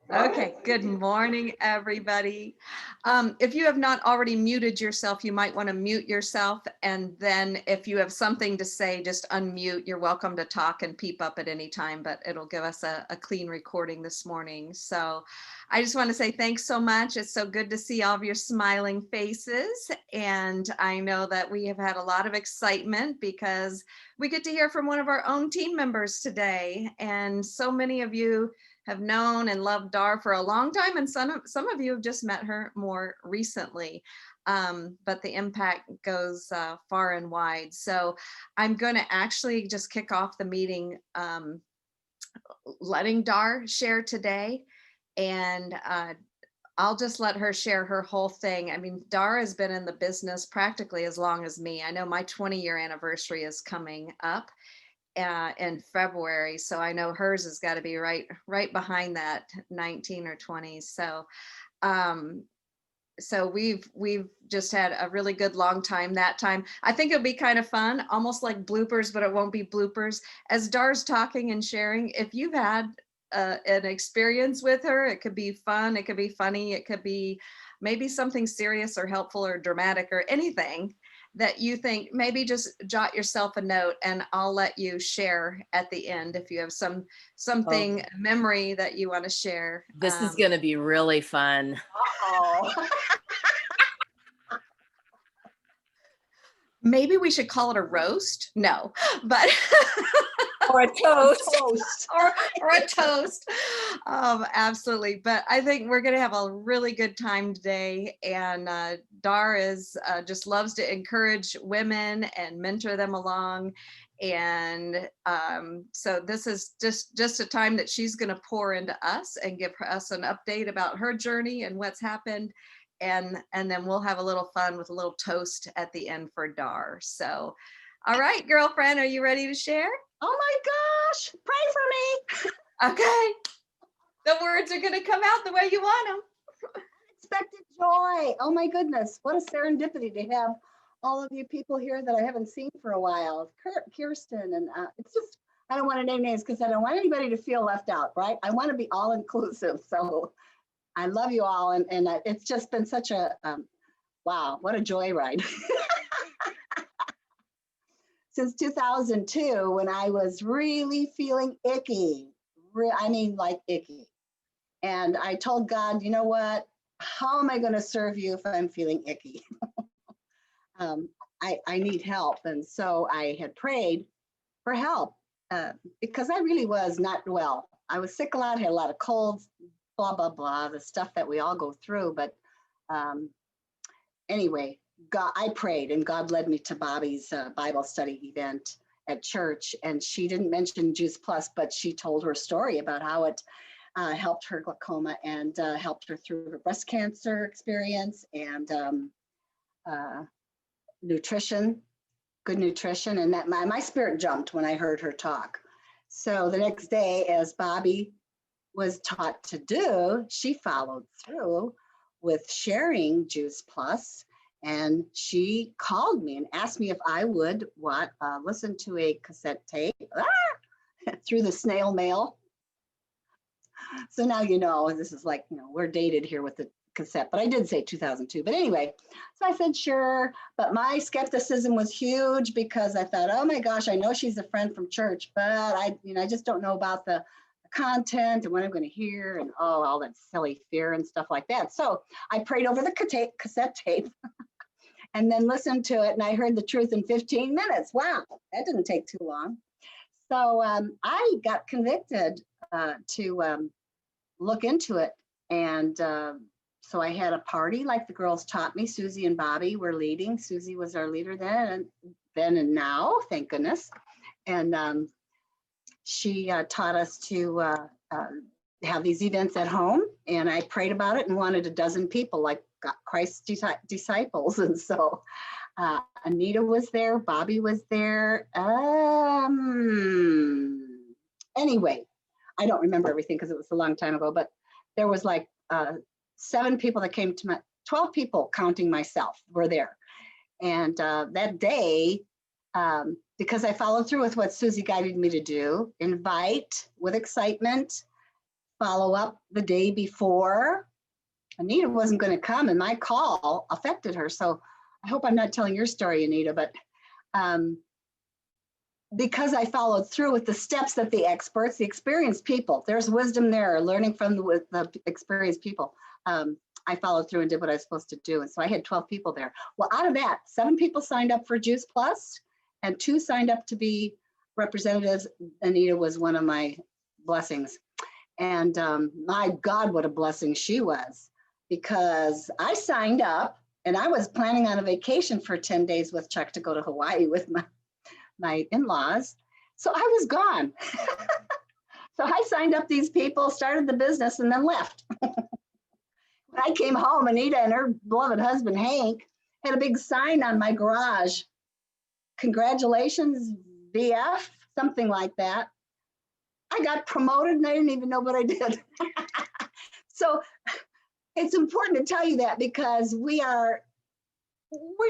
Okay, good morning, everybody. If you have not already muted yourself, you might want to mute yourself. And then if you have something to say, just unmute. You're welcome to talk and peep up at any time, but it'll give us a clean recording this morning. So I just want to say thanks so much. It's so good to see all of your smiling faces. And I know that we have had a lot of excitement because we get to hear from one of our own team members today. And so many of you have known and loved Dar for a long time, and some of you have just met her more recently. But the impact goes far and wide. So I'm going to actually just kick off the meeting, letting Dar share today, and I'll just let her share her whole thing. I mean, Dar has been in the business practically as long as me. I know my 20-year anniversary is coming up in February. So I know hers has got to be right behind that, 19 or 20. So we've just had a really good long time that time. I think it'll be kind of fun, almost like bloopers, but it won't be bloopers. As Dar's talking and sharing, if you've had an experience with her, it could be fun, it could be funny, it could be maybe something serious or helpful or dramatic or anything that you think, maybe just jot yourself a note and I'll let you share at the end if you have something memory that you want to share. This is going to be really fun. Maybe we should call it a roast. No, but or a toast. or a toast. Absolutely. But I think we're going to have a really good time today. And Dar just loves to encourage women and mentor them along. And so this is just a time that she's going to pour into us and give us an update about her journey and what's happened. And then we'll have a little fun with a little toast at the end for Dar. So, all right, girlfriend, are you ready to share? Oh my gosh, pray for me. Okay. The words are going to come out the way you want them. Unexpected joy. Oh my goodness, what a serendipity to have all of you people here that I haven't seen for a while. Kirsten, and it's just, I don't want to name names because I don't want anybody to feel left out, right? I want to be all inclusive. So I love you all. And it's just been such a, wow, what a joyride. Since 2002, when I was really feeling icky, I mean like icky. And I told God, you know what? How am I going to serve you if I'm feeling icky? I need help. And so I had prayed for help because I really was not well. I was sick a lot, had a lot of colds, blah, blah, blah, the stuff that we all go through. But anyway, God, I prayed and God led me to Bobby's Bible study event at church. And she didn't mention Juice Plus, but she told her story about how it helped her glaucoma and helped her through her breast cancer experience and nutrition, good nutrition. And that my spirit jumped when I heard her talk. So the next day, as Bobby was taught to do, she followed through with sharing Juice Plus. And she called me and asked me if I would listen to a cassette tape through the snail mail. So now you know, this is like, we're dated here with the cassette, but I did say 2002. But anyway, so I said, sure. But my skepticism was huge because I thought, oh my gosh, I know she's a friend from church, but I just don't know about the content and what I'm going to hear and all that silly fear and stuff like that. So I prayed over the cassette tape and then listened to it, and I heard the truth in 15 minutes. Wow, that didn't take too long. So I got convicted to look into it. And so I had a party like the girls taught me. Susie and Bobby were leading. Susie was our leader then and now, thank goodness. And she taught us to have these events at home. And I prayed about it and wanted a dozen people like Christ's disciples. And so Anita was there, Bobby was there. Anyway, I don't remember everything because it was a long time ago, but there was like 7 people that came to 12 people counting myself were there. And that day, because I followed through with what Susie guided me to do, invite with excitement, follow up the day before. Anita wasn't going to come, and my call affected her. So I hope I'm not telling your story, Anita, but because I followed through with the steps that the experts, the experienced people, there's wisdom there, learning from the experienced people. I followed through and did what I was supposed to do. And so I had 12 people there. Well, out of that, 7 people signed up for Juice Plus and 2 signed up to be representatives. Anita was one of my blessings. And my God, what a blessing she was, because I signed up and I was planning on a vacation for 10 days with Chuck to go to Hawaii with my in-laws. So I was gone. So I signed up these people, started the business, and then left. When I came home, Anita and her beloved husband, Hank, had a big sign on my garage. Congratulations, VF, something like that. I got promoted and I didn't even know what I did. So it's important to tell you that because we're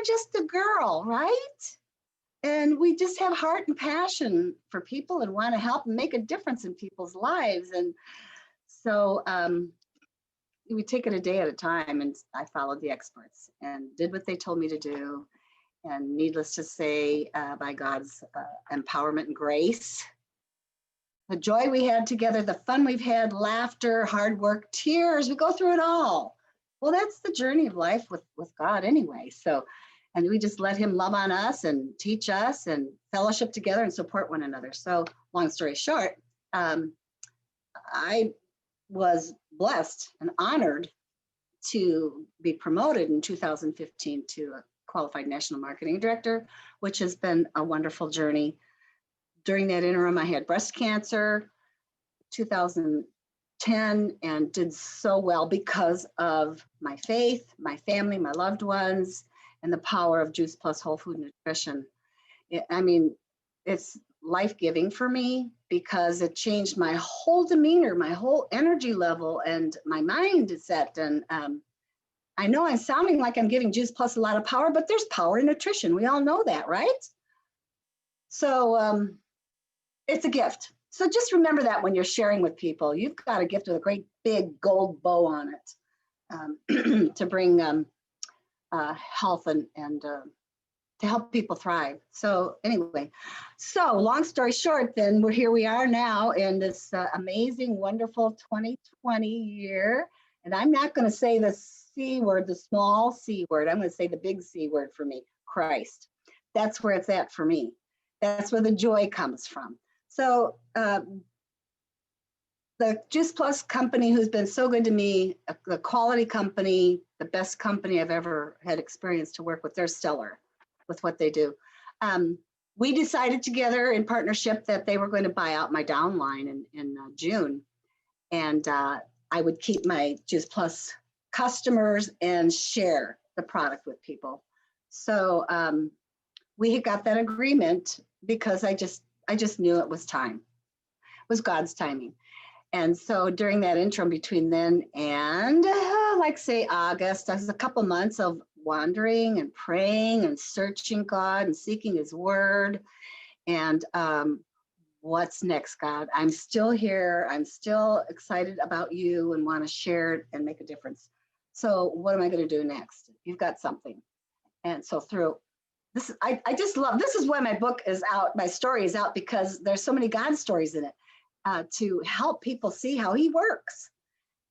just a girl, right? And we just have heart and passion for people and want to help and make a difference in people's lives. And so we take it a day at a time, and I followed the experts and did what they told me to do. And needless to say, by God's empowerment and grace, the joy we had together, the fun we've had, laughter, hard work, tears, we go through it all. Well, that's the journey of life with God anyway. So, and we just let him love on us and teach us and fellowship together and support one another. So long story short, I was blessed and honored to be promoted in 2015 to a qualified national marketing director, which has been a wonderful journey. During that interim, I had breast cancer, 2010, and did so well because of my faith, my family, my loved ones, and the power of Juice Plus Whole Food Nutrition. I mean, it's life-giving for me because it changed my whole demeanor, my whole energy level, and my mindset. And I know I'm sounding like I'm giving Juice Plus a lot of power, but there's power in nutrition. We all know that, right? So it's a gift. So just remember that when you're sharing with people, you've got a gift with a great big gold bow on it to bring health and to help people thrive. So anyway, so long story short, then here we are now in this amazing, wonderful 2020 year. And I'm not going to say the C word, the small C word. I'm going to say the big C word for me, Christ. That's where it's at for me. That's where the joy comes from. So the Juice Plus company, who's been so good to me, the quality company, the best company I've ever had experience to work with, they're stellar with what they do. We decided together in partnership that they were going to buy out my downline in June. And I would keep my Juice Plus customers and share the product with people. So we got that agreement because I just knew it was time. It was God's timing. And so during that interim between then and like say August, I was a couple months of wandering and praying and searching God and seeking his word. And what's next, God? I'm still here. I'm still excited about you and want to share it and make a difference. So what am I going to do next? You've got something. And so through this, I just love, this is why my book is out, my story is out, because there's so many God stories in it to help people see how he works.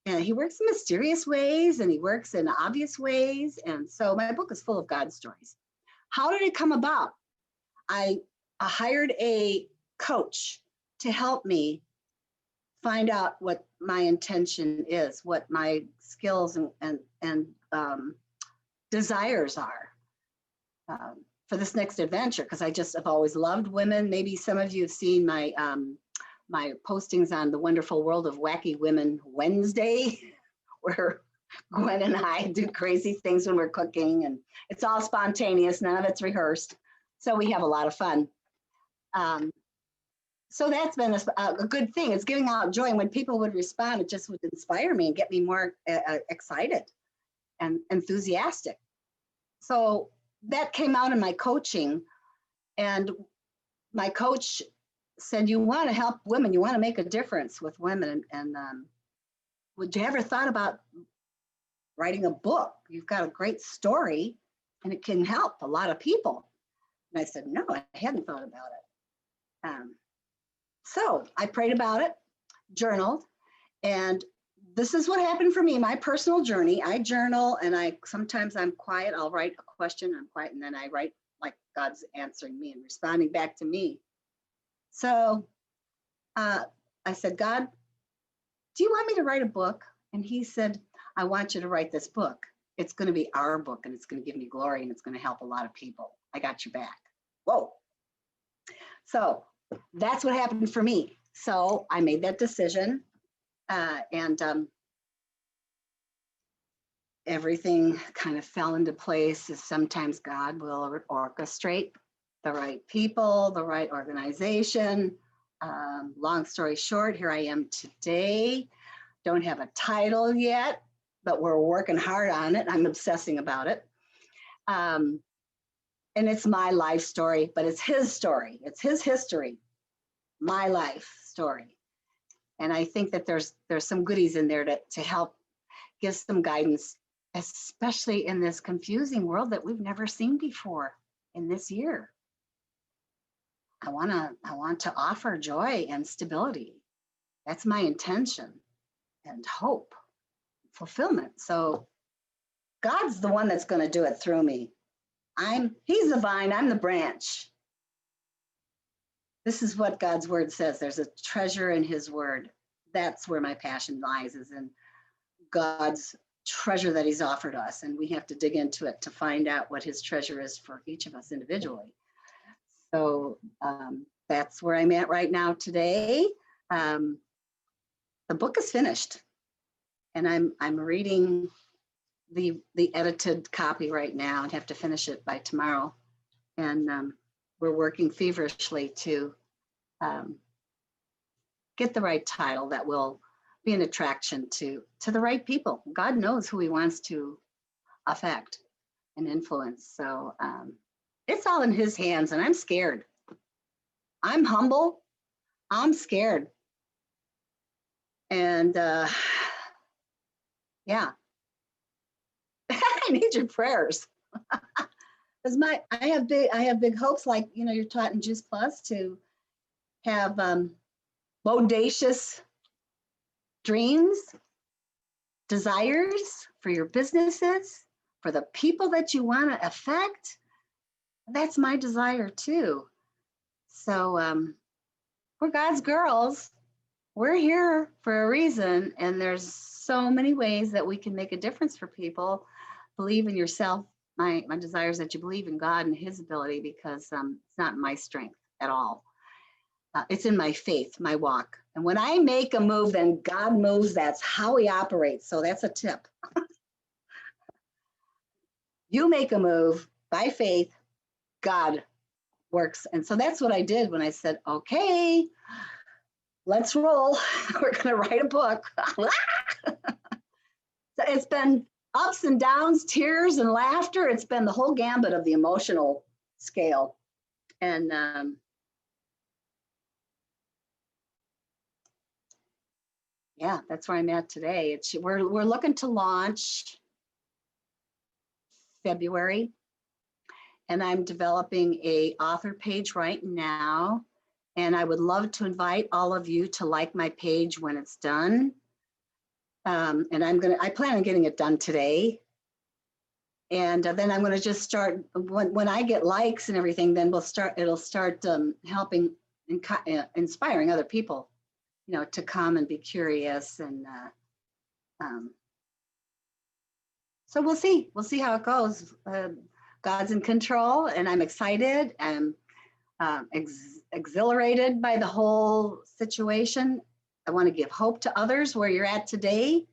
And he works in mysterious ways and he works in obvious ways. And so my book is full of God stories. How did it come about? I hired a coach to help me find out what my intention is, what my skills and desires are for this next adventure, because I just have always loved women. Maybe some of you have seen my my postings on the Wonderful World of Wacky Women Wednesday, where Gwen and I do crazy things when we're cooking, and it's all spontaneous, none of it's rehearsed. So we have a lot of fun. So that's been a good thing. It's giving out joy. And when people would respond, it just would inspire me and get me more excited and enthusiastic. So that came out in my coaching. And my coach said, you want to help women, you want to make a difference with women. And would you ever thought about writing a book? You've got a great story and it can help a lot of people. And I said, no, I hadn't thought about it. So I prayed about it, journaled, and this is what happened for me, my personal journey. I journal, and sometimes I'm quiet. I'll write a question, I'm quiet, and then I write like God's answering me and responding back to me. So I said, God, do you want me to write a book? And he said, I want you to write this book. It's going to be our book, and it's going to give me glory, and it's going to help a lot of people. I got your back. Whoa. So that's what happened for me. So I made that decision, and everything kind of fell into place. As sometimes God will orchestrate the right people, the right organization. Long story short, here I am today. Don't have a title yet, but we're working hard on it. I'm obsessing about it. And it's my life story, but it's his story. It's his history, my life story. And I think that there's some goodies in there to help give some guidance, especially in this confusing world that we've never seen before in this year. I want to offer joy and stability. That's my intention, and hope, fulfillment. So God's the one that's going to do it through me. He's the vine, I'm the branch. This is what God's word says. There's a treasure in his word. That's where my passion lies, is in God's treasure that he's offered us. And we have to dig into it to find out what his treasure is for each of us individually. So that's where I'm at right now today. The book is finished, and I'm reading the edited copy right now and have to finish it by tomorrow. And we're working feverishly to get the right title that will be an attraction to the right people. God knows who he wants to affect and influence. So it's all in his hands, and I'm scared. I'm humble. I'm scared. And yeah, I need your prayers. Because I have big hopes, like you're taught in Juice Plus to have bodacious dreams, desires for your businesses, for the people that you want to affect. That's my desire too. So we're God's girls. We're here for a reason, and there's so many ways that we can make a difference for people. Believe in yourself. My desire is that you believe in God and his ability, because it's not my strength at all. It's in my faith, my walk. And when I make a move, then God moves. That's how he operates. So that's a tip. You make a move by faith, God works. And so that's what I did when I said, okay, let's roll. We're going to write a book. So it's been ups and downs, tears and laughter. It's been the whole gambit of the emotional scale. And yeah, that's where I'm at today. We're looking to launch February, and I'm developing a author page right now. And I would love to invite all of you to like my page when it's done. And I plan on getting it done today. And then I'm going to just start, when I get likes and everything, then it'll start helping and inspiring other people, to come and be curious. And so we'll see how it goes. God's in control, and I'm excited and exhilarated by the whole situation. I want to give hope to others where you're at today.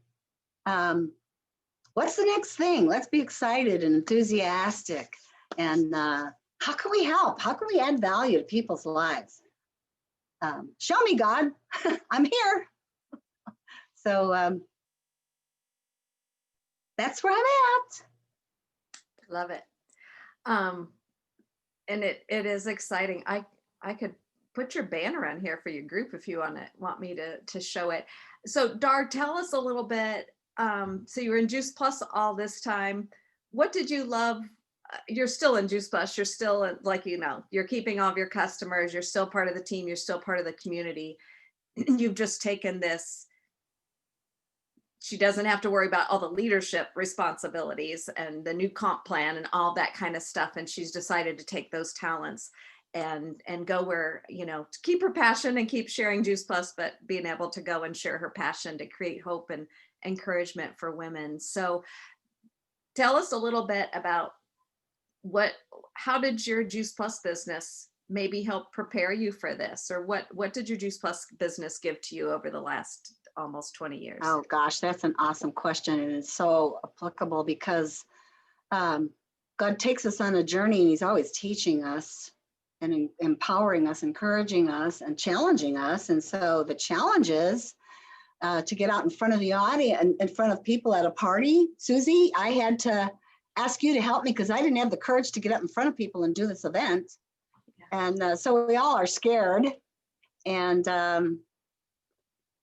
What's the next thing? Let's be excited and enthusiastic. And how can we help? How can we add value to people's lives? Show me, God. I'm here. So that's where I'm at. Love it. And it is exciting. I could put your banner on here for your group if you want me to show it. So Dar, tell us a little bit. So you were in Juice Plus all this time. What did you love? You're still in Juice Plus. You're still like, you're keeping all of your customers. You're still part of the team. You're still part of the community. You've just taken this. She doesn't have to worry about all the leadership responsibilities and the new comp plan and all that kind of stuff. And she's decided to take those talents and go where, to keep her passion and keep sharing Juice Plus, but being able to go and share her passion to create hope and encouragement for women. So tell us a little bit about how did your Juice Plus business maybe help prepare you for this? Or what did your Juice Plus business give to you over the last almost 20 years? Oh gosh, that's an awesome question. And it's so applicable because God takes us on a journey and he's always teaching us and empowering us, encouraging us and challenging us. And so the challenge is to get out in front of the audience, in front of people at a party. Susie, I had to ask you to help me because I didn't have the courage to get up in front of people and do this event. And so we all are scared. And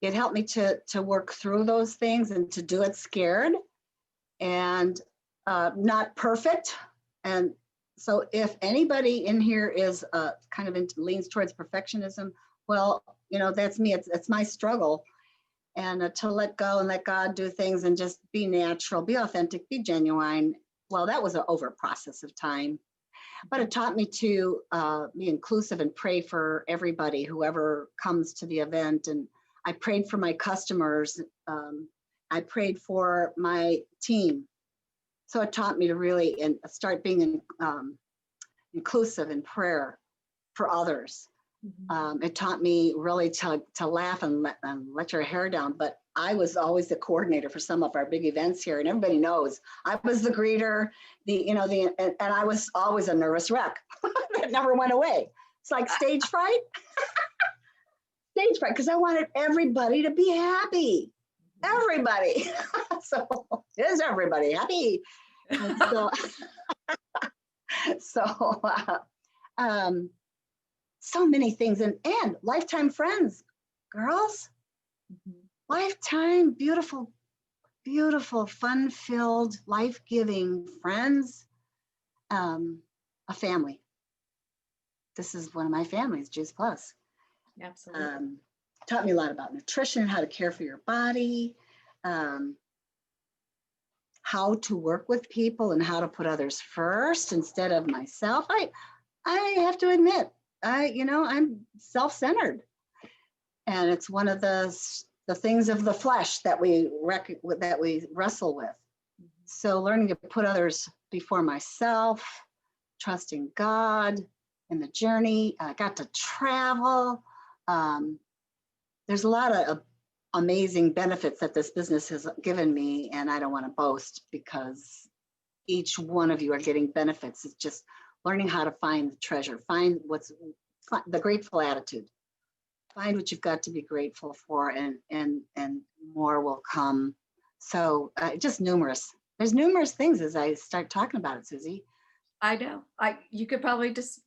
it helped me to work through those things and to do it scared and not perfect. And so if anybody in here is kind of leans towards perfectionism, well, that's me. It's my struggle. And to let go and let God do things and just be natural, be authentic, be genuine. Well, that was an over process of time. But it taught me to be inclusive and pray for everybody, whoever comes to the event. And I prayed for my customers. I prayed for my team. So it taught me to really start being inclusive in prayer for others. It taught me really to laugh and let your hair down. But I was always the coordinator for some of our big events here, and everybody knows I was the greeter, and I was always a nervous wreck that never went away. It's like stage fright. Stage fright, because I wanted everybody to be happy. Everybody. So is everybody happy? And so many things and lifetime friends, girls. Lifetime, beautiful, beautiful, fun-filled, life-giving friends. A family. This is one of my families, Juice Plus. Absolutely. Taught me a lot about nutrition, how to care for your body, how to work with people and how to put others first instead of myself. I have to admit, I'm self-centered, and it's one of the things of the flesh that we wrestle with. So learning to put others before myself, trusting God in the journey. I got to travel. There's a lot of amazing benefits that this business has given me, and I don't want to boast because each one of you are getting benefits. It's just learning how to find the treasure, find the grateful attitude, find what you've got to be grateful for, and more will come. So just there's numerous things as I start talking about it, Susie. I know. You could probably just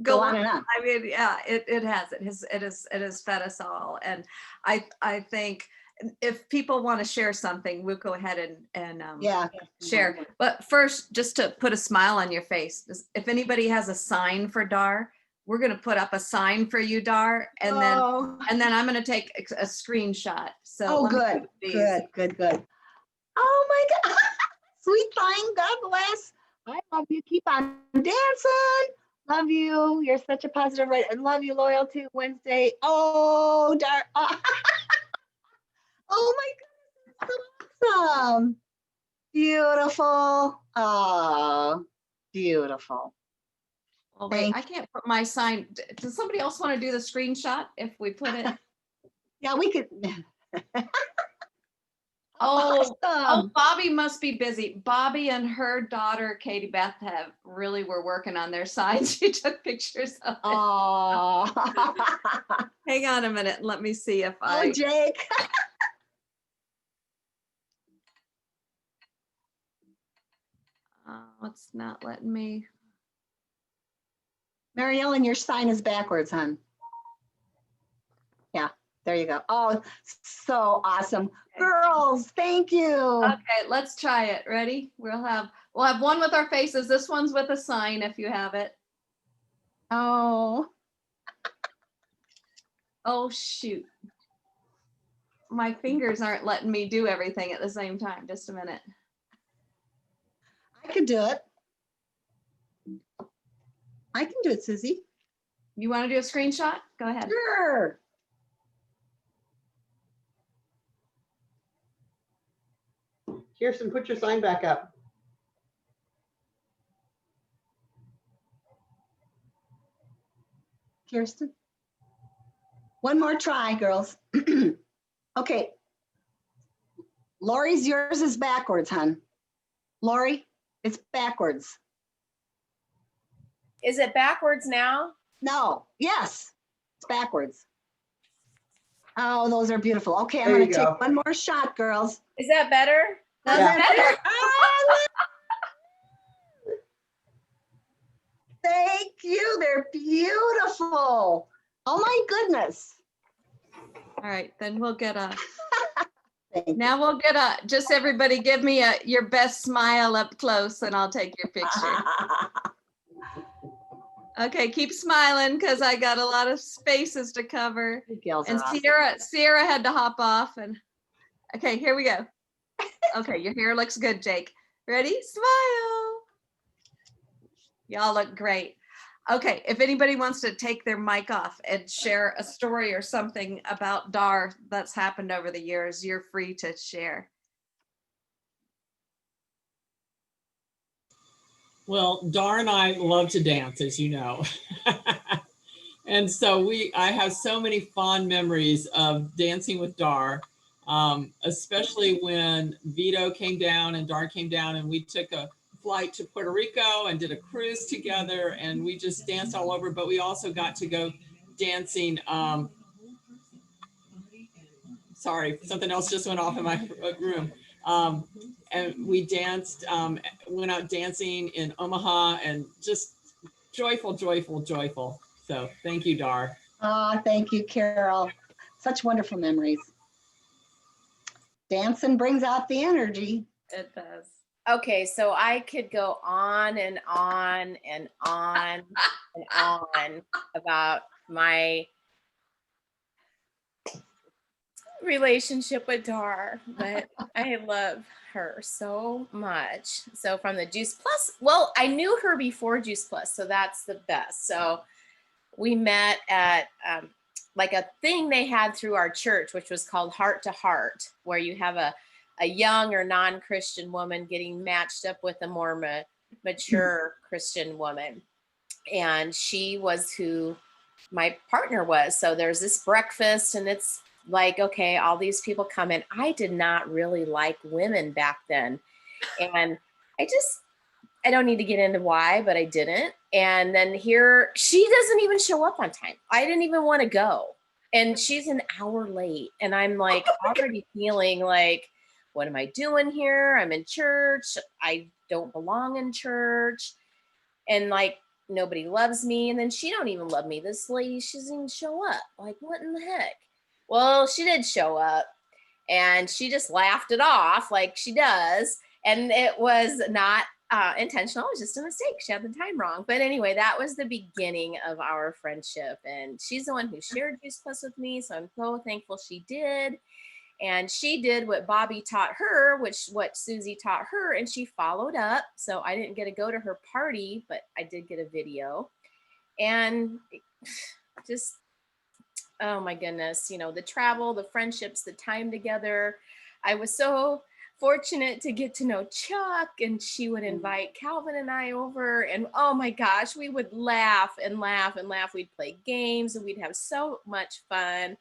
go on and on. I mean, yeah, it has fed us all. And I think if people want to share something, we'll go ahead and share. But first, just to put a smile on your face, if anybody has a sign for Dar, we're going to put up a sign for you, Dar, and then I'm going to take a screenshot. So good. Oh my God, sweet thing, God bless. I love you. Keep on dancing. Love you. You're such a positive, right? I love you. Loyalty Wednesday. Oh, Dar. Oh my goodness, that's so awesome. Beautiful. Oh, beautiful. Well, wait, I can't put my sign. Does somebody else want to do the screenshot if we put it? Yeah, we could. Oh, Bobby must be busy. Bobby and her daughter, Katie Beth, were working on their signs. She took pictures of it. Oh. Hang on a minute. Let me see if Oh, Jake. It's not letting me. Mary Ellen, your sign is backwards, hon. There you go. Oh, so awesome. Girls, thank you. Okay, let's try it. Ready? We'll have one with our faces. This one's with a sign if you have it. Oh, Oh, shoot. My fingers aren't letting me do everything at the same time. Just a minute. I can do it. I can do it, Susie. You want to do a screenshot? Go ahead. Sure. Kirsten, put your sign back up. Kirsten. One more try, girls. Okay. Lori's, yours is backwards, hon. Lori, it's backwards. Is it backwards now? No, yes, it's backwards. Oh, those are beautiful. Okay, I'm There gonna you take go. one more shot, girls. Is that better? That's Yeah. better. Thank you. They're beautiful. Oh my goodness. All right, then we'll get a. Thank you. Now we'll get a. Just everybody, give me your best smile up close, and I'll take your picture. Okay, keep smiling because I got a lot of spaces to cover. You gals are And awesome. Sierra had to hop off. And okay, here we go. Okay, your hair looks good, Jake. Ready? Smile. Y'all look great. Okay, if anybody wants to take their mic off and share a story or something about Dar that's happened over the years, you're free to share. Well, Dar and I love to dance, as you know. And so I have so many fond memories of dancing with Dar, especially when Vito came down and Dar came down and we took a flight to Puerto Rico and did a cruise together and we just danced all over, but we also got to go dancing. Sorry, something else just went off in my room. And we danced, went out dancing in Omaha and just joyful, joyful, joyful. So thank you, Dar. Oh, thank you, Carol. Such wonderful memories. Dancing brings out the energy. It does. Okay, so I could go on and on and on and on about my relationship with Dar, but I love her so much. So from the Juice Plus, well, I knew her before Juice Plus, so that's the best. So we met at like a thing they had through our church, which was called Heart to Heart, where you have a young or non-Christian woman getting matched up with a more mature Christian woman. And she was who my partner was. So there's this breakfast and it's like, okay, all these people come in. I did not really like women back then. And I don't need to get into why, but I didn't. And then here, she doesn't even show up on time. I didn't even want to go. And she's an hour late. And I'm like already feeling like, what am I doing here? I'm in church. I don't belong in church. And like, nobody loves me. And then she don't even love me. This lady, she doesn't even show up. Like, what in the heck? Well, she did show up and she just laughed it off like she does. And it was not intentional. It was just a mistake. She had the time wrong. But anyway, that was the beginning of our friendship. And she's the one who shared Juice Plus with me. So I'm so thankful she did. And she did what Bobby taught her, what Susie taught her, and she followed up. So I didn't get to go to her party, but I did get a video. And just, oh my goodness, you know, the travel, the friendships, the time together. I was so fortunate to get to know Chuck, and she would invite Calvin and I over, and oh my gosh, we would laugh and laugh and laugh. We'd play games and we'd have so much fun.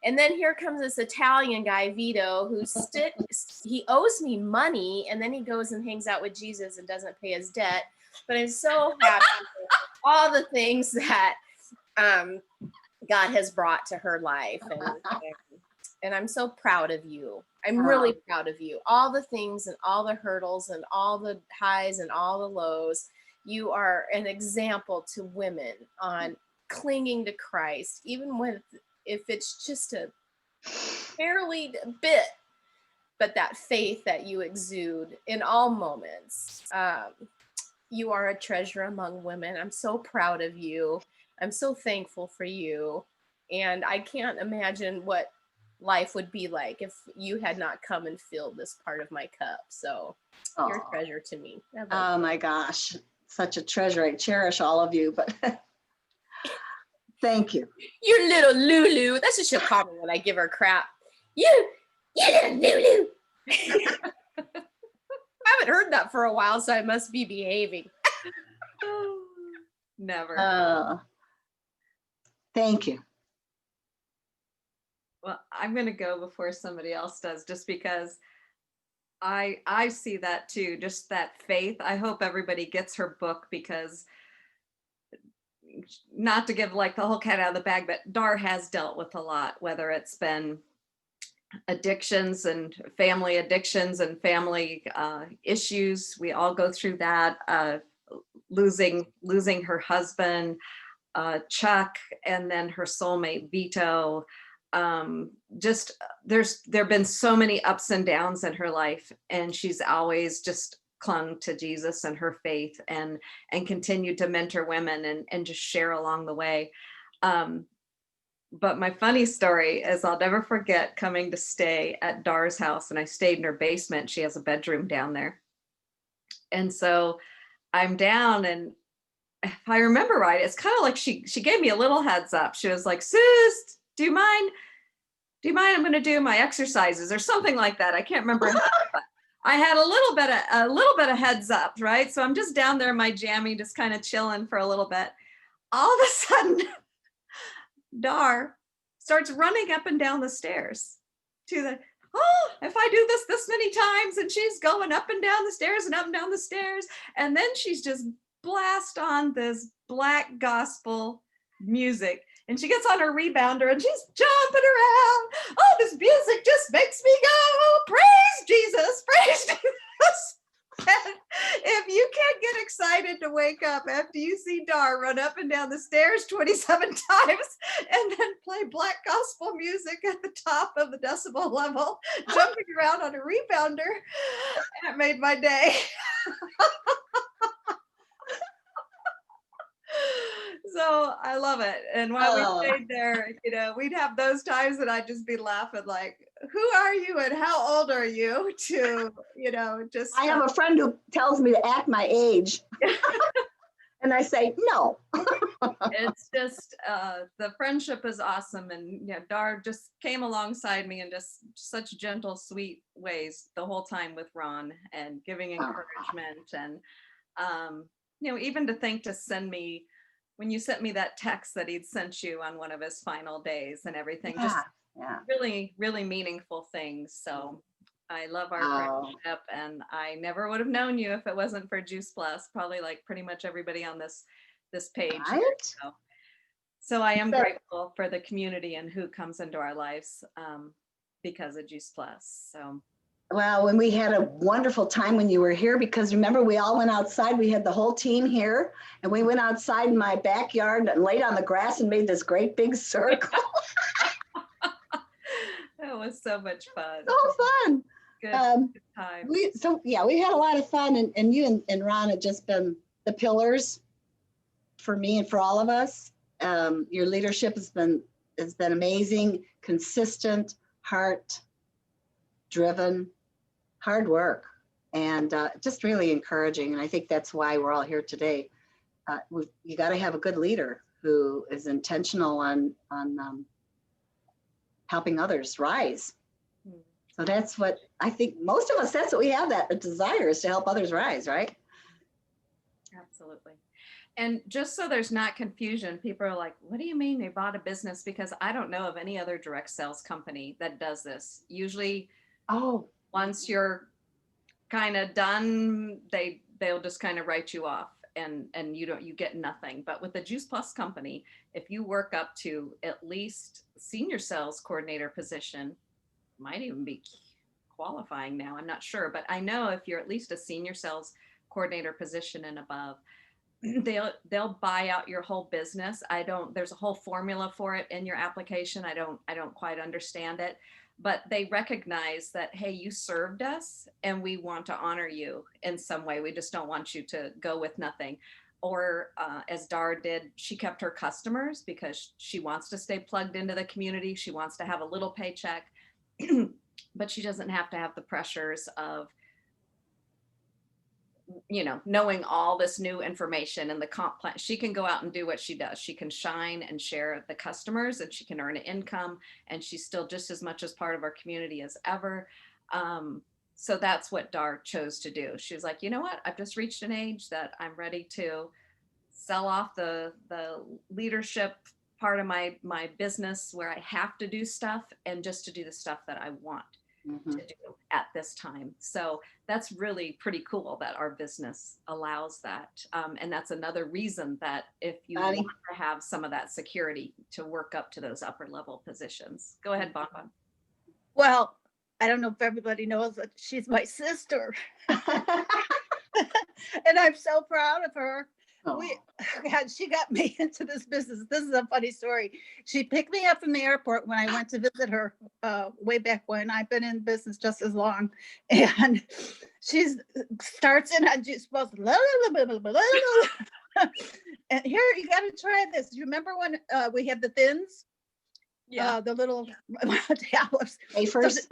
And then here comes this Italian guy, Vito, he owes me money, and then he goes and hangs out with Jesus and doesn't pay his debt. But I'm so happy for all the things that God has brought to her life. And I'm so proud of you. I'm really proud of you. All the things and all the hurdles and all the highs and all the lows. You are an example to women on clinging to Christ, even if it's just a barely a bit, but that faith that you exude in all moments. You are a treasure among women. I'm so proud of you. I'm so thankful for you. And I can't imagine what life would be like if you had not come and filled this part of my cup. So you're a Aw. treasure to me. I love Oh my gosh, such a treasure. I cherish all of you, but thank you. you little Lulu. That's what she'll call me when I give her crap. You little Lulu. I haven't heard that for a while, so I must be behaving. Never. Thank you. Well, I'm going to go before somebody else does, just because I see that too, just that faith. I hope everybody gets her book, because not to give like the whole cat out of the bag, but Dar has dealt with a lot, whether it's been addictions and family issues. We all go through that. Losing her husband, Chuck, and then her soulmate Vito. Just there've been so many ups and downs in her life, and she's always just clung to Jesus and her faith, and continued to mentor women and just share along the way. But my funny story is, I'll never forget coming to stay at Dar's house, and I stayed in her basement. She has a bedroom down there. And so I'm down, and if I remember right, it's kind of like she gave me a little heads up. She was like, "Sis, do you mind? I'm going to do my exercises," or something like that. I can't remember. But I had a little bit of heads up, right? So I'm just down there in my jammy, just kind of chilling for a little bit. All of a sudden, Dar starts running up and down the stairs to the, "Oh, if I do this many times," and she's going up and down the stairs and up and down the stairs. And then she's just blast on this black gospel music. And she gets on her rebounder and she's jumping around. "Oh, this music just makes me go, praise Jesus, praise Jesus." And if you can't get excited to wake up after you see Dar run up and down the stairs 27 times and then play black gospel music at the top of the decibel level, jumping around on a rebounder, it made my day. So I love it. And while we stayed there, we'd have those times that I'd just be laughing like, "Who are you and how old are you?" to, just. I have a friend who tells me to act my age. And I say, no. It's just, the friendship is awesome. And Dar just came alongside me in just such gentle, sweet ways the whole time with Ron, and giving encouragement. And, even to think to send me, when you sent me that text that he'd sent you on one of his final days and everything, just really, really meaningful things. So I love our friendship, and I never would have known you if it wasn't for Juice Plus, probably like pretty much everybody on this page. Right? So I am grateful for the community and who comes into our lives because of Juice Plus. So. Well, when we had a wonderful time when you were here, because remember, we all went outside. We had the whole team here, and we went outside in my backyard and laid on the grass and made this great big circle. That was so much fun. So fun. Good time. We had a lot of fun, and you and Ron have just been the pillars for me and for all of us. Your leadership has been amazing, consistent, heart driven, hard work, and just really encouraging. And I think that's why we're all here today. You got to have a good leader who is intentional on helping others rise. So that's what I think most of us, that's what we have, that desire is to help others rise, right? Absolutely. And just so there's not confusion, people are like, "What do you mean they bought a business?" Because I don't know of any other direct sales company that does this. Usually, once you're kind of done, they'll just kind of write you off, and you get nothing. But with the Juice Plus company, if you work up to at least senior sales coordinator position, might even be qualifying now, I'm not sure, but I know if you're at least a senior sales coordinator position and above, they'll buy out your whole business. There's a whole formula for it in your application. I don't quite understand it, but they recognize that, hey, you served us and we want to honor you in some way. We just don't want you to go with nothing. Or as Dar did, she kept her customers because she wants to stay plugged into the community. She wants to have a little paycheck, but she doesn't have to have the pressures of, knowing all this new information and the comp plan. She can go out and do what she does. She can shine and share the customers, and she can earn an income, and she's still just as much as part of our community as ever. So that's what Dar chose to do. She was like, you know what? I've just reached an age that I'm ready to sell off the leadership part of my business where I have to do stuff, and just to do the stuff that I want to do at this time. So that's really pretty cool that our business allows that. And that's another reason that if you want to have some of that security to work up to those upper level positions. Go ahead, Bon Bon. Well, I don't know if everybody knows that she's my sister. And I'm so proud of her. She got me into this business. This is a funny story. She picked me up from the airport when I went to visit her way back when. I've been in business just as long. And she starts in on juice plus. And here, you got to try this. You remember when we had the thins? Yeah. The little tablets. Wafers. So,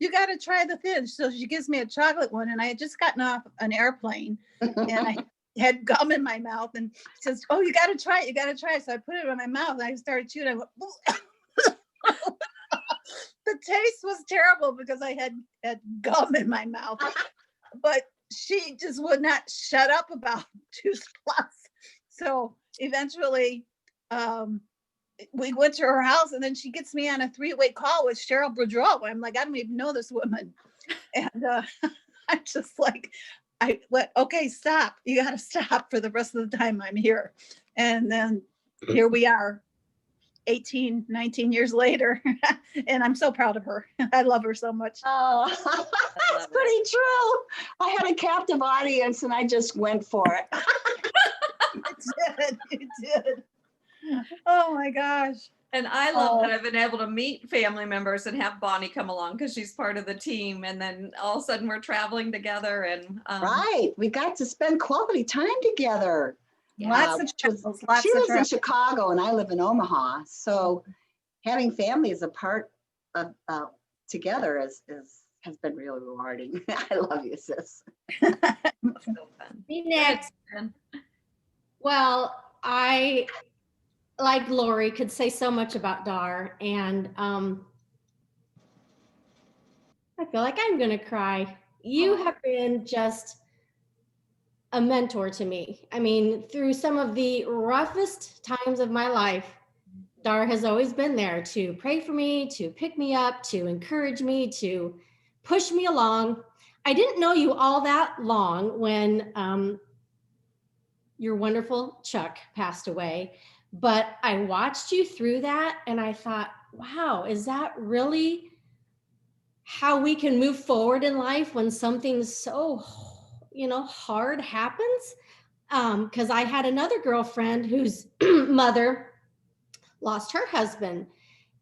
you got to try the thins. So she gives me a chocolate one, and I had just gotten off an airplane, and I had gum in my mouth, and she says, oh, you got to try it. You got to try it. So I put it in my mouth, and I started chewing. I went, the taste was terrible because I had gum in my mouth, but she just would not shut up about Juice Plus. So eventually, we went to her house, and then she gets me on a 3-way call with Cheryl Boudreau. I'm like, I don't even know this woman. And I'm just like, I went, okay, stop. You got to stop for the rest of the time I'm here. And then here we are 18, 19 years later. And I'm so proud of her. I love her so much. Oh, that's pretty true. I had a captive audience and I just went for it. You did. Oh my gosh. And I love that I've been able to meet family members and have Bonnie come along because she's part of the team. And then all of a sudden we're traveling together, and right. We got to spend quality time together. Lots of travels, lots she of lives in travels. Chicago and I live in Omaha. So having family as a part of together has been really rewarding. I love you, sis. so fun. Me next. And Well, I, like Lori, could say so much about Dar, and I feel like I'm gonna cry. You have been just a mentor to me. I mean, through some of the roughest times of my life, Dar has always been there to pray for me, to pick me up, to encourage me, to push me along. I didn't know you all that long when your wonderful Chuck passed away, but I watched you through that and I thought, wow, is that really how we can move forward in life when something so, hard happens? Because I had another girlfriend whose mother lost her husband,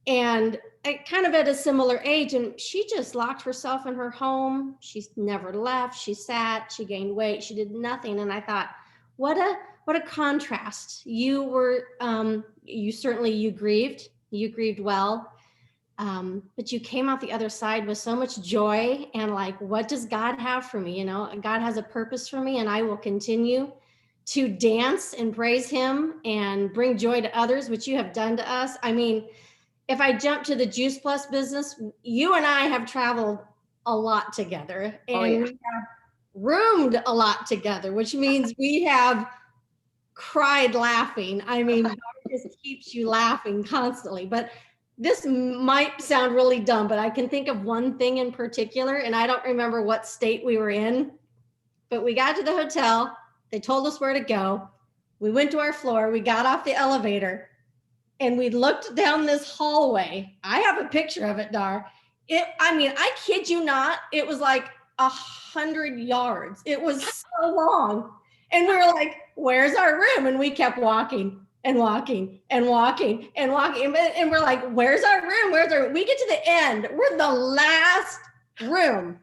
and kind of at a similar age, and she just locked herself in her home. She never left. She sat, she gained weight, she did nothing. And I thought, what a contrast. You were, you grieved well, but you came out the other side with so much joy and like, what does God have for me? God has a purpose for me, and I will continue to dance and praise him and bring joy to others, which you have done to us. I mean, if I jump to the Juice Plus business, you and I have traveled a lot together, and we have roomed a lot together, which means we have cried laughing. I mean, God just keeps you laughing constantly. But this might sound really dumb, but I can think of one thing in particular, and I don't remember what state we were in, but we got to the hotel. They told us where to go. We went to our floor. We got off the elevator, and we looked down this hallway. I have a picture of it, Dar. I kid you not, it was like 100 yards. It was so long. And we were like, where's our room? And we kept walking and walking and walking and walking. And we're like, where's our room? Where's our room? We get to the end. We're the last room.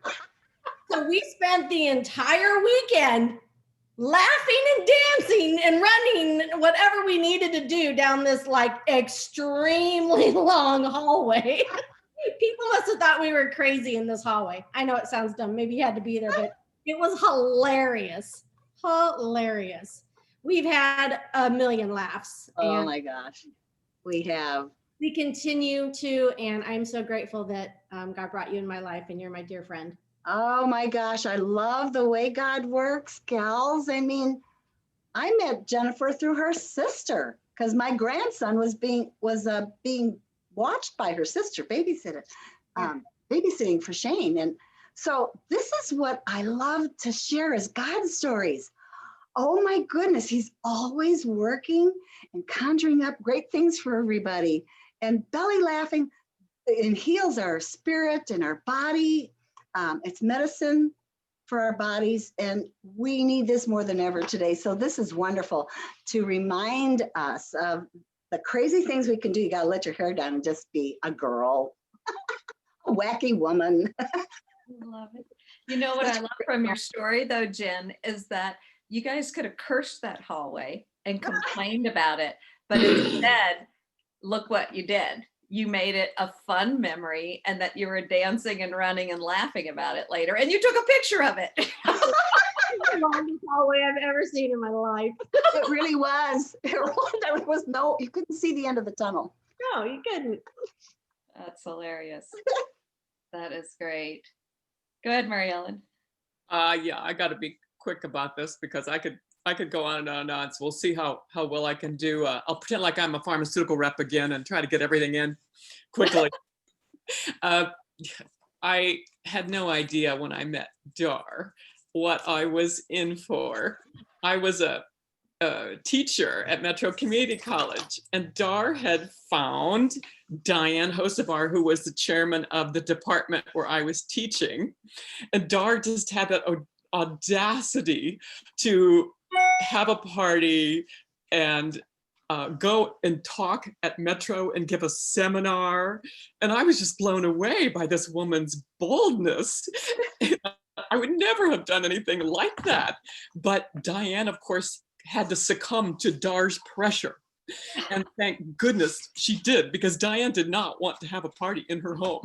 So we spent the entire weekend laughing and dancing and running, whatever we needed to do down this like extremely long hallway. People must have thought we were crazy in this hallway. I know it sounds dumb. Maybe you had to be there, but it was hilarious. Hilarious. We've had a million laughs. Oh and my gosh. We have. we continue to, and I'm so grateful that God brought you in my life and you're my dear friend. Oh my gosh, I love the way God works, gals. I mean, I met Jennifer through her sister because my grandson was being watched by her sister, babysitting for Shane. And so this is what I love to share is God's stories. Oh my goodness, he's always working and conjuring up great things for everybody. And belly laughing, it heals our spirit and our body. It's medicine for our bodies, and we need this more than ever today. So this is wonderful to remind us of the crazy things we can do. You got to let your hair down and just be a girl, a wacky woman. Love it. You know what I love from your story though, Jen, is that you guys could have cursed that hallway and complained about it, but instead, look what you did. You made it a fun memory and that you were dancing and running and laughing about it later. And you took a picture of it. The longest hallway I've ever seen in my life. It really was. There was no, you couldn't see the end of the tunnel. No, you couldn't. That's hilarious. That is great. Go ahead, Mary Ellen. Yeah, I got to be quick about this because I could go on and on and on. So we'll see how well I can do. I'll pretend like I'm a pharmaceutical rep again and try to get everything in quickly. I had no idea when I met Dar what I was in for. I was a teacher at Metro Community College, and Dar had found Diane Hosevar, who was the chairman of the department where I was teaching. And Dar just had that audacity to have a party and go and talk at Metro and give a seminar. And I was just blown away by this woman's boldness. I would never have done anything like that. But Diane, of course, had to succumb to Dar's pressure. And thank goodness she did, because Diane did not want to have a party in her home.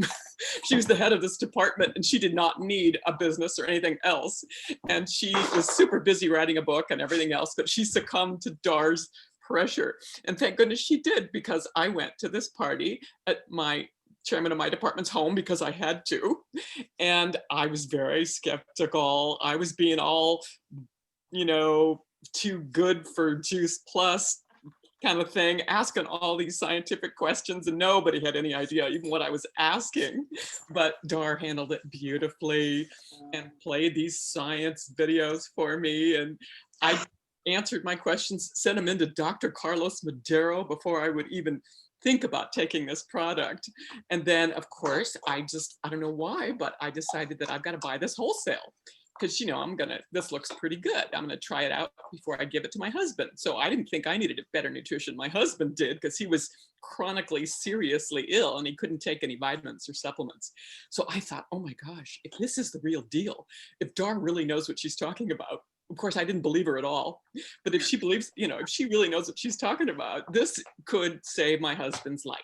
She was the head of this department and she did not need a business or anything else. And she was super busy writing a book and everything else, but she succumbed to Dar's pressure. And thank goodness she did, because I went to this party at my chairman of my department's home because I had to. And I was very skeptical. I was being all, too good for Juice Plus kind of thing, asking all these scientific questions, and nobody had any idea even what I was asking. But Dar handled it beautifully and played these science videos for me. And I answered my questions, sent them into Dr. Carlos Madero before I would even think about taking this product. And then, of course, I don't know why, but I decided that I've got to buy this wholesale. Because, this looks pretty good. I'm gonna try it out before I give it to my husband. So I didn't think I needed better nutrition. My husband did, because he was chronically, seriously ill and he couldn't take any vitamins or supplements. So I thought, oh my gosh, if this is the real deal, if Dar really knows what she's talking about, of course, I didn't believe her at all. But if she believes, if she really knows what she's talking about, this could save my husband's life.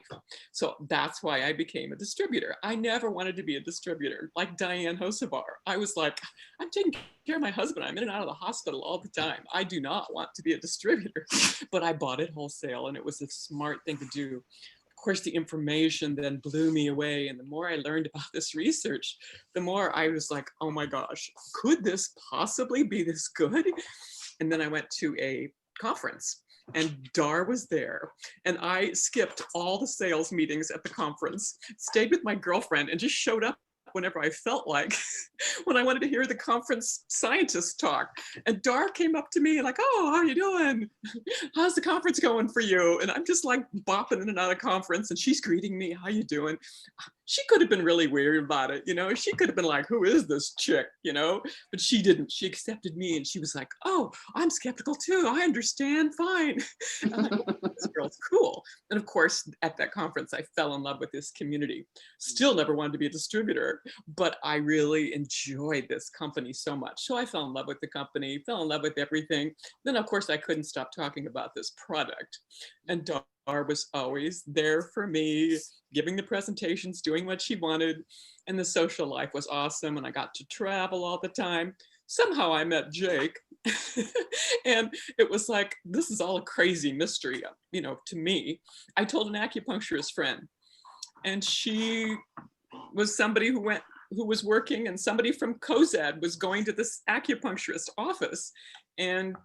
So that's why I became a distributor. I never wanted to be a distributor like Diane Hosevar. I was like, I'm taking care of my husband. I'm in and out of the hospital all the time. I do not want to be a distributor. But I bought it wholesale, and it was a smart thing to do. Of course, the information then blew me away. And the more I learned about this research, the more I was like, oh my gosh, could this possibly be this good? And then I went to a conference and Dar was there. And I skipped all the sales meetings at the conference, stayed with my girlfriend, and just showed up whenever I felt like, when I wanted to hear the conference scientists talk. And Dar came up to me like, oh, how are you doing? How's the conference going for you? And I'm just like bopping in and out of conference, and she's greeting me, how you doing? she could have been really weird about it, she could have been like, who is this chick, but she didn't. She accepted me, and she was like, oh, I'm skeptical too, I understand, fine. I'm like, oh, this girl's cool. And of course, at that conference, I fell in love with this community. Still never wanted to be a distributor, but I really enjoyed this company so much. So I fell in love with the company, fell in love with everything. Then of course I couldn't stop talking about this product. And Dar was always there for me, giving the presentations, doing what she wanted. And the social life was awesome. And I got to travel all the time. Somehow I met Jake. And it was like, this is all a crazy mystery, to me. I told an acupuncturist friend, and she was somebody who was working, and somebody from COZAD was going to this acupuncturist office and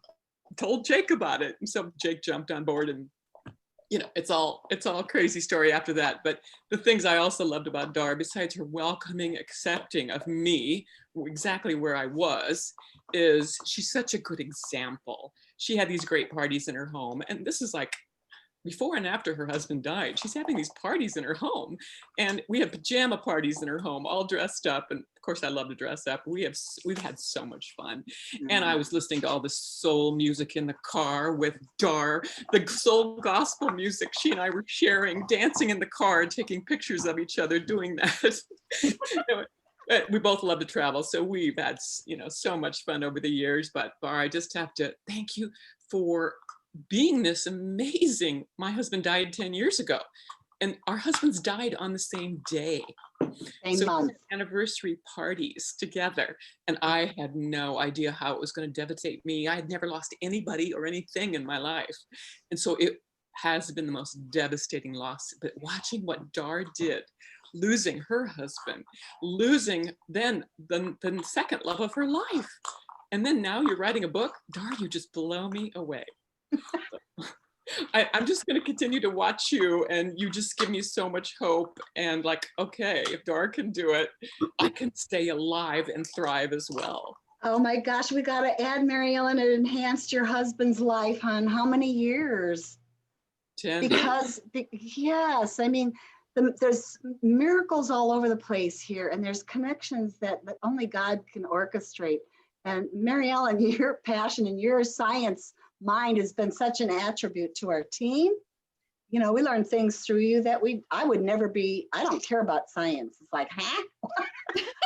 told Jake about it. And so Jake jumped on board, and it's all a crazy story after that. But the things I also loved about Dar, besides her welcoming, accepting of me exactly where I was, is she's such a good example. She had these great parties in her home, and this is like before and after her husband died. She's having these parties in her home, and we have pajama parties in her home, all dressed up. And of course I love to dress up. We've had so much fun. And I was listening to all the soul music in the car with Dar, the soul gospel music she and I were sharing, dancing in the car, taking pictures of each other doing that. We both love to travel, so we've had so much fun over the years. But Dar, I just have to thank you for being this amazing. My husband died 10 years ago, and our husbands died on the same day. Same month. Anniversary parties together, and I had no idea how it was going to devastate me. I had never lost anybody or anything in my life, and so it has been the most devastating loss. But watching what Dar did, losing her husband, losing then the second love of her life, and then now you're writing a book, Dar, you just blow me away. I'm just going to continue to watch you, and you just give me so much hope. And like, okay, if Dar can do it, I can stay alive and thrive as well. Oh my gosh, we got to add, Mary Ellen, it enhanced your husband's life, hon. How many years? 10. Because, yes, I mean, there's miracles all over the place here, and there's connections that only God can orchestrate. And Mary Ellen, your passion and your science mind has been such an attribute to our team. We learn things through you that I would never be. I don't care about science. It's like, huh?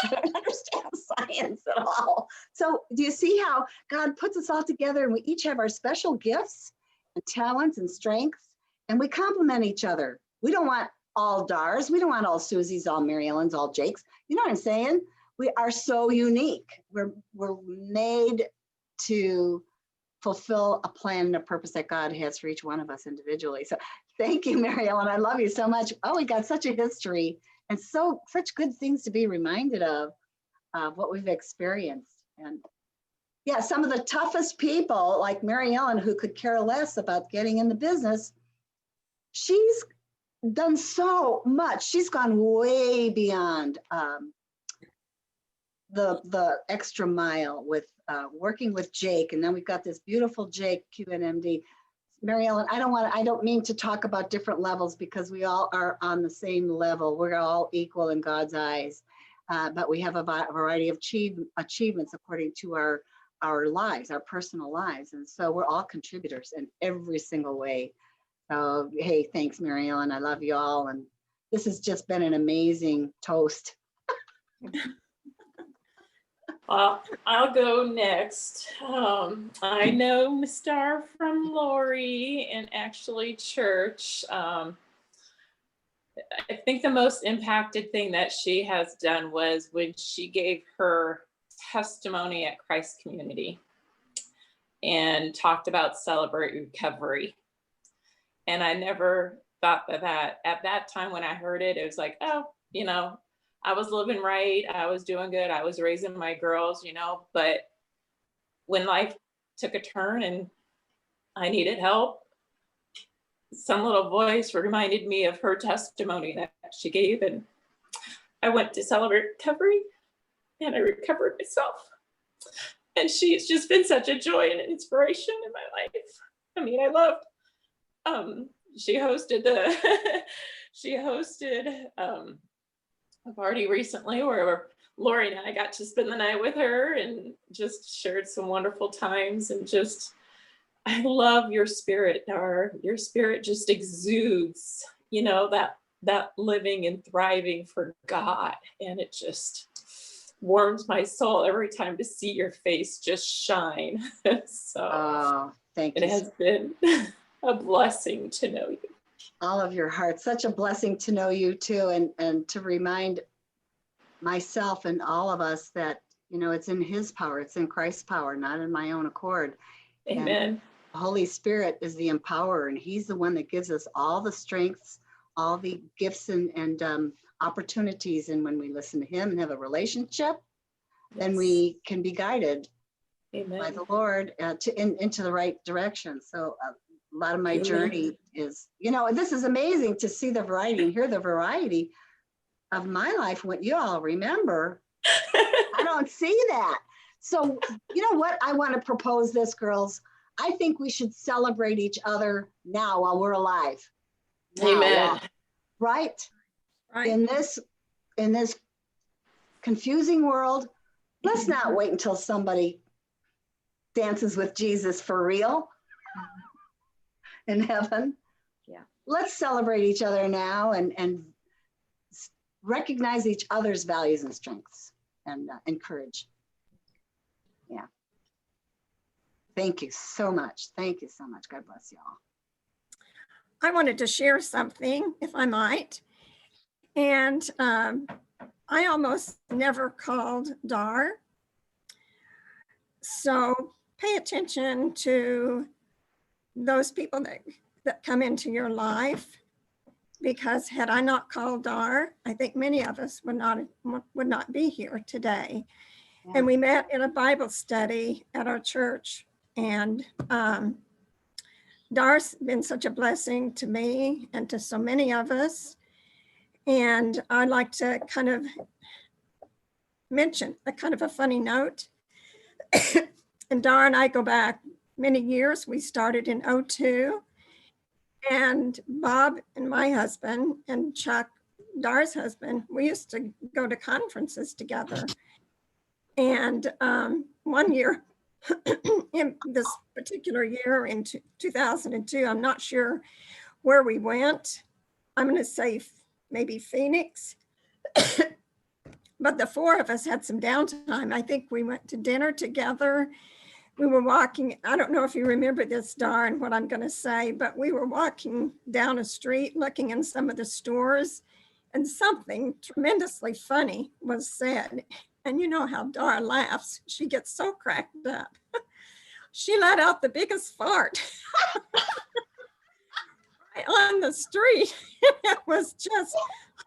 I don't understand science at all. So do you see how God puts us all together, and we each have our special gifts and talents and strengths, and we complement each other. We don't want all Dars. We don't want all Susies, all Mary Ellens, all Jakes. You know what I'm saying? We are so unique. We're made to fulfill a plan and a purpose that God has for each one of us individually. So thank you, Mary Ellen. I love you so much. Oh, we got such a history and such good things to be reminded of what we've experienced. And yeah, some of the toughest people like Mary Ellen, who could care less about getting in the business, she's done so much. She's gone way beyond the extra mile with working with Jake. And then we've got this beautiful Jake, QNMD. Mary Ellen, I don't mean to talk about different levels, because we all are on the same level. We're all equal in God's eyes, but we have a variety of achievements according to our lives, our personal lives. And so we're all contributors in every single way. So, hey, thanks, Mary Ellen. I love you all. And this has just been an amazing toast. I'll go next. I know Miss Dar from Lori and actually church. I think the most impacted thing that she has done was when she gave her testimony at Christ Community and talked about Celebrate Recovery. And I never thought that at that time when I heard it, it was like, oh, I was living right. I was doing good. I was raising my girls, but when life took a turn and I needed help, some little voice reminded me of her testimony that she gave. And I went to Celebrate Recovery and I recovered myself. And she's just been such a joy and an inspiration in my life. I mean, I loved, she hosted a party recently where Lori and I got to spend the night with her and just shared some wonderful times. And just, I love your spirit, Dar. Your spirit just exudes, you know, that living and thriving for God. And it just warms my soul every time to see your face just shine. So Oh, thank it you. has been a blessing to know you. All of your heart. Such a blessing to know you too, and to remind myself and all of us that, you know, it's in his power, it's in Christ's power, not in my own accord. Amen. And the Holy Spirit is the empowerer, and he's the one that gives us all the strengths, all the gifts and opportunities. And when we listen to him and have a relationship, then we can be guided Amen. by the Lord into the right direction. So a lot of my journey is, you know, this is amazing to see the variety and hear the variety of my life. What you all remember, I don't see that. So you know what? I want to propose this, girls. I think we should celebrate each other now while we're alive. Now, Amen. right? Right. In this confusing world, let's not wait until somebody dances with Jesus for real in heaven. Yeah. Let's celebrate each other now and recognize each other's values and strengths and encourage. Yeah. Thank you so much. Thank you so much. God bless you all. I wanted to share something, if I might. And I almost never called Dar. So pay attention to those people that come into your life, because had I not called Dar, I think many of us would not be here today. Yeah. And we met in a Bible study at our church, and Dar's been such a blessing to me and to so many of us. And I'd like to kind of mention a kind of a funny note. And Dar and I go back many years. We started in '02. And Bob and my husband and Chuck, Dar's husband, we used to go to conferences together. And one year, in this particular year in 2002, I'm not sure where we went. I'm going to say maybe Phoenix. But the four of us had some downtime. I think we went to dinner together. We were walking, I don't know if you remember this, Dar, and what I'm going to say, but we were walking down a street looking in some of the stores, and something tremendously funny was said. And you know how Dar laughs. She gets so cracked up. She let out the biggest fart right on the street. It was just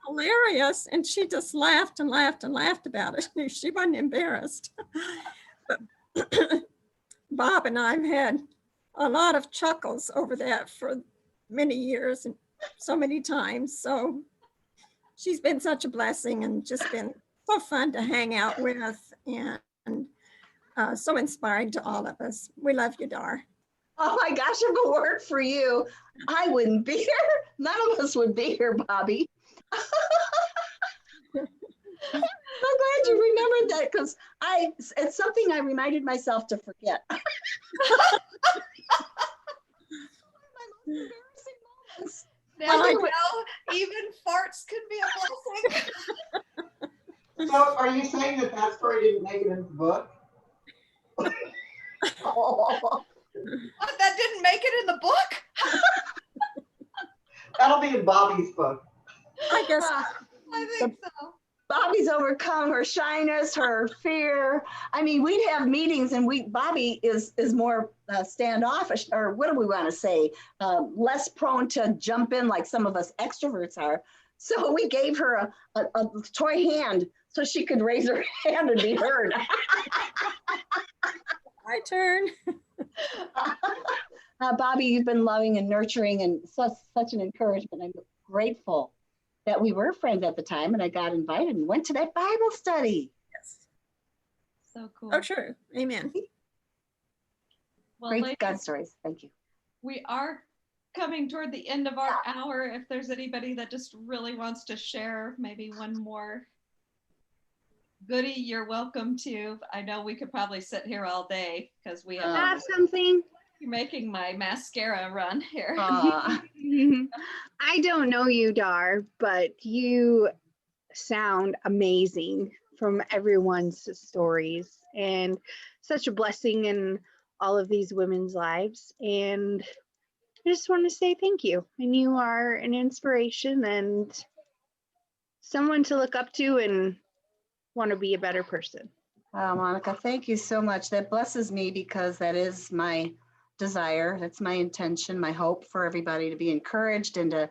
hilarious. And she just laughed and laughed and laughed about it. She wasn't embarrassed. But Bob and I've had a lot of chuckles over that for many years and so many times. So she's been such a blessing and just been so fun to hang out with, and so inspiring to all of us. We love you, Dar. Oh my gosh, if it weren't for you, I wouldn't be here. None of us would be here, Bobby. I'm glad you remembered that, because it's something I reminded myself to forget. One of my most embarrassing moments. Now I know even farts could be a blessing. So are you saying that story didn't make it into the book? Oh. What, that didn't make it in the book? That'll be in Bobby's book. I guess I think so. Bobby's overcome her shyness, her fear. I mean, we'd have meetings and Bobby is more standoffish, or what do we want to say? Less prone to jump in like some of us extroverts are. So we gave her a toy hand so she could raise her hand and be heard. my turn. Bobby, you've been loving and nurturing and such an encouragement. I'm grateful that we were friends at the time, and I got invited and went to that Bible study. Yes. So cool. Oh, true. Amen. Well, Great ladies, God stories. Thank you. we are coming toward the end of our hour. If there's anybody that just really wants to share maybe one more goodie, you're welcome to. I know we could probably sit here all day because we have, Have something. you're making my mascara run here. Aw. I don't know you, Dar, but you sound amazing from everyone's stories and such a blessing in all of these women's lives. And I just want to say thank you. And you are an inspiration and someone to look up to and want to be a better person. Monica, thank you so much. That blesses me because that is my desire. That's my intention, my hope for everybody to be encouraged and to,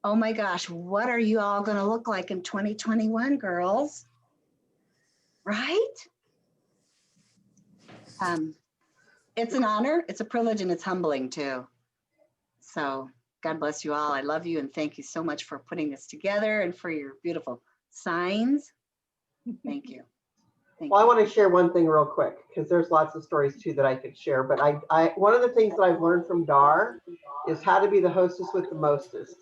oh my gosh, what are you all going to look like in 2021, girls? Right? It's an honor, it's a privilege, and it's humbling too. So God bless you all. I love you and thank you so much for putting this together and for your beautiful signs. Thank you. Thank Well, I you. want to share one thing real quick because there's lots of stories too that I could share. But one of the things that I've learned from Dar is how to be the hostess with the mostest.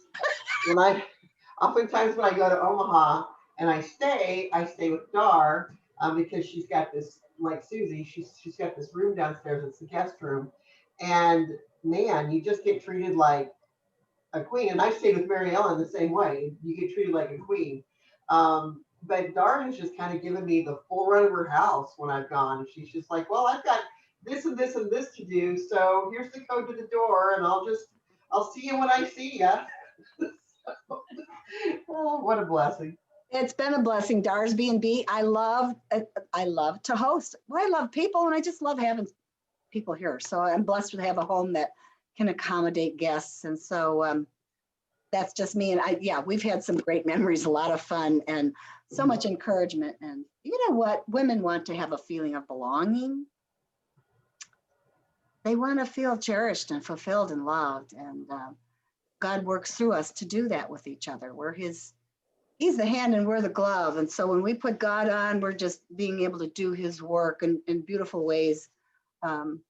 Oftentimes when I go to Omaha and I stay with Dar because she's got this, like Susie, she's got this room downstairs. It's the guest room, and man, you just get treated like a queen. And I stayed with Mary Ellen the same way. You get treated like a queen. But Dar has just kind of given me the full run of her house when I've gone. She's just like, well, I've got this and this and this to do. So here's the code to the door, and I'll see you when I see you. Oh, what a blessing. It's been a blessing. Dar's B&B. I love to host. Well, I love people and I just love having people here. So I'm blessed to have a home that can accommodate guests. And so that's just me. And we've had some great memories, a lot of fun and so much encouragement. And you know what? Women want to have a feeling of belonging. They want to feel cherished and fulfilled and loved. And God works through us to do that with each other. He's the hand and we're the glove. And so when we put God on, we're just being able to do his work in beautiful ways. And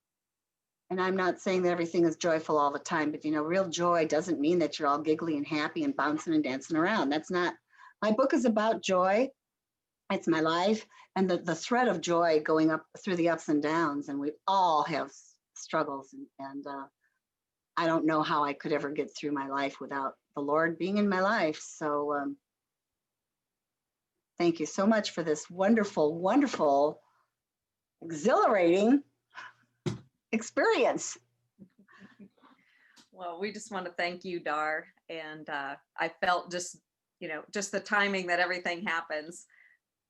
I'm not saying that everything is joyful all the time, but real joy doesn't mean that you're all giggly and happy and bouncing and dancing around. That's not, my book is about joy. It's my life and the thread of joy going up through the ups and downs. And we all have struggles and I don't know how I could ever get through my life without the Lord being in my life. So thank you so much for this wonderful, wonderful, exhilarating experience. Well, we just want to thank you, Dar. And I felt just the timing that everything happens.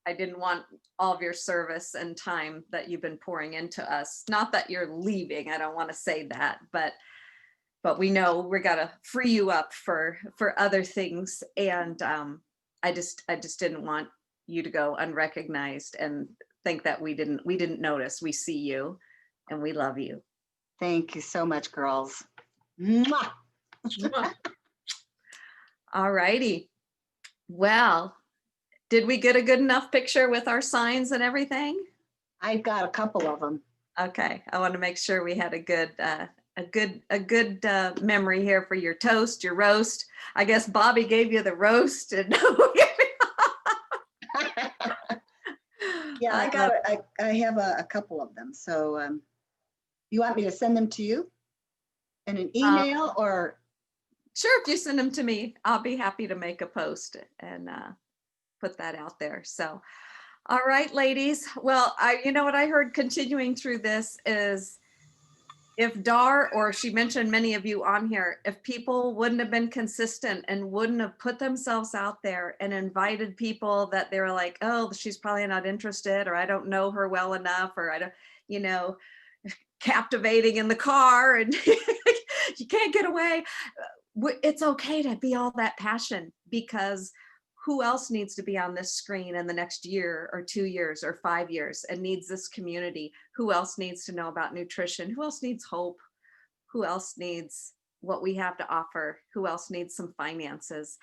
I didn't want all of your service and time that you've been pouring into us. Not that you're leaving, I don't want to say that, but we know we got to free you up for other things. And I just didn't want you to go unrecognized and think that we didn't notice. We see you and we love you. Thank you so much, girls. Mwah. All righty. Well, did we get a good enough picture with our signs and everything? I've got a couple of them. Okay, I want to make sure we had a good memory here for your toast, your roast. I guess Bobby gave you the roast, and yeah, I have a couple of them. So you want me to send them to you in an email or? Sure, if you send them to me, I'll be happy to make a post and put that out there. So, all right, ladies. Well, you know what I heard continuing through this is if Dar, or she mentioned many of you on here, if people wouldn't have been consistent and wouldn't have put themselves out there and invited people that they were like, oh, she's probably not interested, or I don't know her well enough, or I don't, captivating in the car and you can't get away. It's okay to be all that passion, because who else needs to be on this screen in the next year or 2 years or 5 years and needs this community? Who else needs to know about nutrition? Who else needs hope? Who else needs what we have to offer? Who else needs some finances?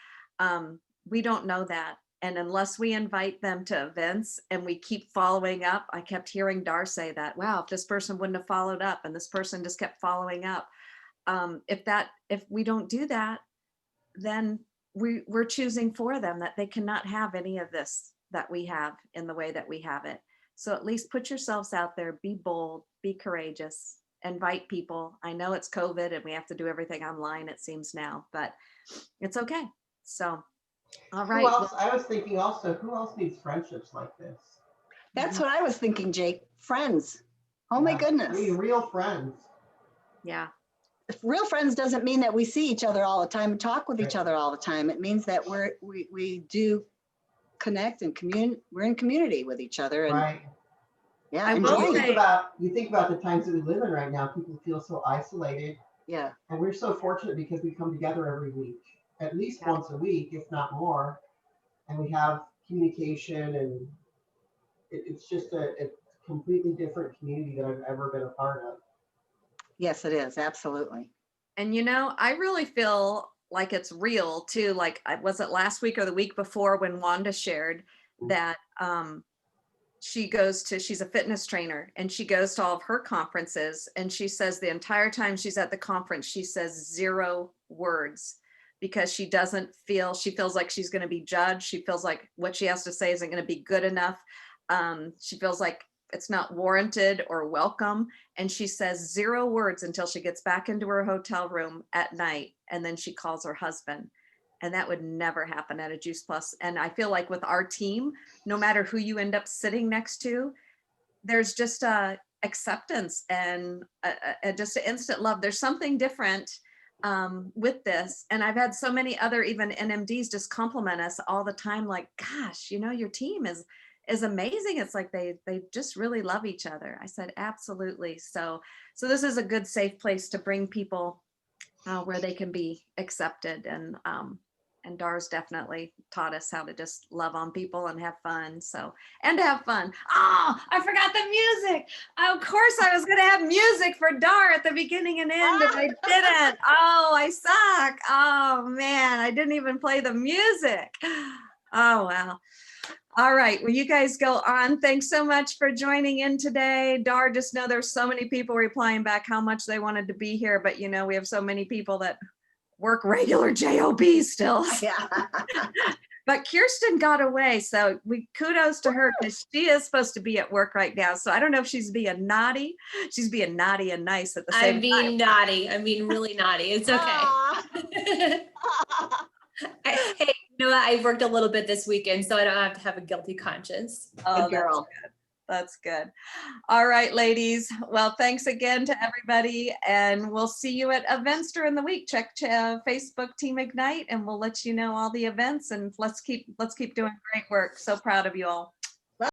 We don't know that. And unless we invite them to events and we keep following up, I kept hearing Dar say that, wow, if this person wouldn't have followed up and this person just kept following up. if we don't do that, then we're choosing for them that they cannot have any of this that we have in the way that we have it. So at least put yourselves out there, be bold, be courageous, invite people. I know it's COVID and we have to do everything online, it seems now, but it's okay. So, all right. Who else? I was thinking also, who else needs friendships like this? That's what I was thinking, Jake. Friends. Oh my Yeah. goodness. I mean, real friends. Yeah. Real friends doesn't mean that we see each other all the time and talk with each Right. other all the time. It means that we do connect and we're in community with each other. And Right. yeah, I and will join. say- You think about the times that we live in right now, people feel so isolated. Yeah. And we're so fortunate because we come together every week, at least Yeah. once a week, if not more. And we have communication, and it's just a completely different community than I've ever been a part of. Yes, it is. Absolutely. And I really feel like it's real too. Like, was it last week or the week before when Wanda shared that she's a fitness trainer and she goes to all of her conferences, and she says the entire time she's at the conference, she says 0 words because she feels like she's going to be judged. She feels like what she has to say isn't going to be good enough. She feels like it's not warranted or welcome. And she says 0 words until she gets back into her hotel room at night. And then she calls her husband. And that would never happen at a Juice Plus. And I feel like with our team, no matter who you end up sitting next to, there's just a acceptance and just an instant love. There's something different with this. And I've had so many other even NMDs just compliment us all the time. Like, gosh, your team is amazing. It's like they just really love each other. I said, absolutely. So this is a good, safe place to bring people where they can be accepted. And Dar's definitely taught us how to just love on people and have fun. And to have fun. Oh, I forgot the music. Of course I was going to have music for Dar at the beginning and end, and I didn't. Oh, I suck. Oh man, I didn't even play the music. Oh, wow. All right. Well, you guys go on. Thanks so much for joining in today. Dar, just know there's so many people replying back how much they wanted to be here, but we have so many people that work regular jobs still. Yeah. But Kirsten got away, so kudos to her because she is supposed to be at work right now. So I don't know if she's being naughty. She's being naughty and nice at the same time. I'm being naughty. I'm being really naughty. It's okay. Hey, you know what? I worked a little bit this weekend, so I don't have to have a guilty conscience. Oh, Good girl. That's good. All right, ladies. Well, thanks again to everybody, and we'll see you at events during the week. Check Facebook Team Ignite, and we'll let you know all the events. And let's keep doing great work. So proud of you all.